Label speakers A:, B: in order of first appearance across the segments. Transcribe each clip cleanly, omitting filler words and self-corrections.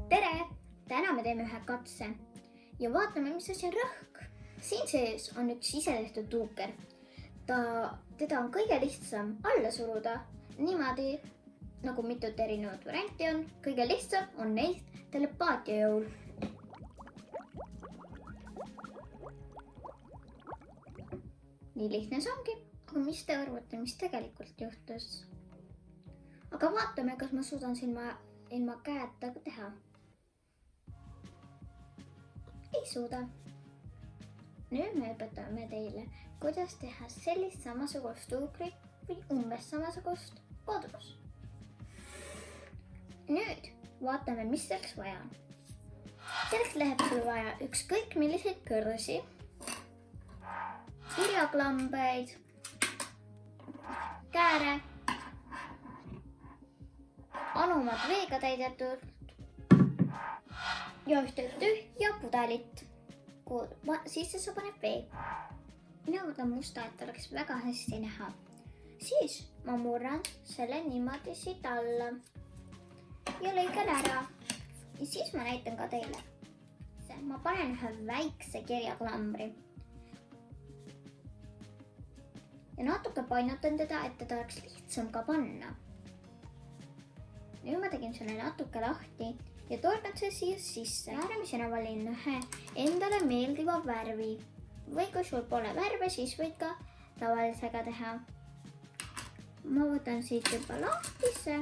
A: tere! Täna me teeme ühe katse ja vaatame, mis asi on rõhk. Siin sees on üks isetehtud tuuker. Teda on kõige lihtsam alla suruda niimoodi, nagu mitut erinevat varianti on. Kõige lihtsam on neist telepaatia jõul. Nii lihtne see ongi, aga mis te arvate, mis tegelikult juhtus? Aga vaatame, kas ma suudan siin ilma käeta teha. Ei suuda. Nüüd me õpetame teile, kuidas teha sellist samasugust tuukrit või umbes samasugust kodus. Nüüd vaatame, mis selleks vaja on. Selleks läheb sul vaja ükskõik milliseid kõrsi, kirjaklambeid, kääre, anumad veega täidetud ja ühte tühja pudelit. Sisse sa paneb vee. Mina võtan musta, et oleks väga hästi näha. Siis ma murran selle niimoodi siit alla ja lõigan ära. Ja siis ma näitan ka teile. Ma panen ühe väikse kirjaklambri. Ja natuke painutan teda, et teda oleks lihtsam ka panna. Nüüd ma tegin selle natuke lahti ja torkan see siia sisse. Äärmisena valin ühe endale meeldiva värvi. Või kui sul pole värve, siis võid ka tavalisega teha. Ma võtan siit juba lahtisse.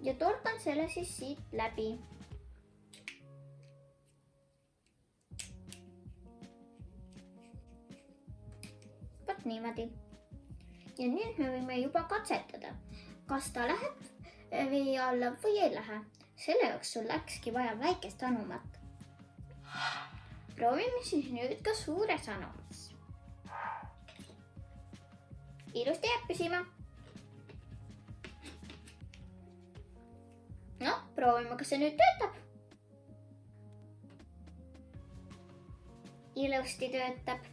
A: Ja torkan selle siis siit läbi. Võt niimoodi. Ja nüüd me võime juba katsetada, kas ta läheb vee alla või ei lähe. Selle jaoks sul läkski vaja väikest anumat. Proovime siis nüüd ka suures anumas. Ilusti jääb püsima. No, proovime, kas see nüüd töötab. Ilusti töötab.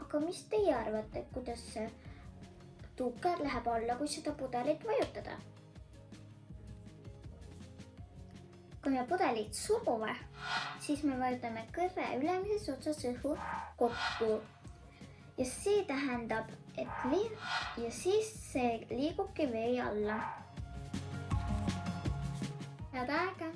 A: Aga mis teie arvate, kuidas see tuuker läheb alla, kui seda pudelit vajutada? Kui me pudelit surume, siis me vajutame kõrre ülemises otsas õhu kokku. Ja see tähendab, et siis see liigubki vee alla. Head aega!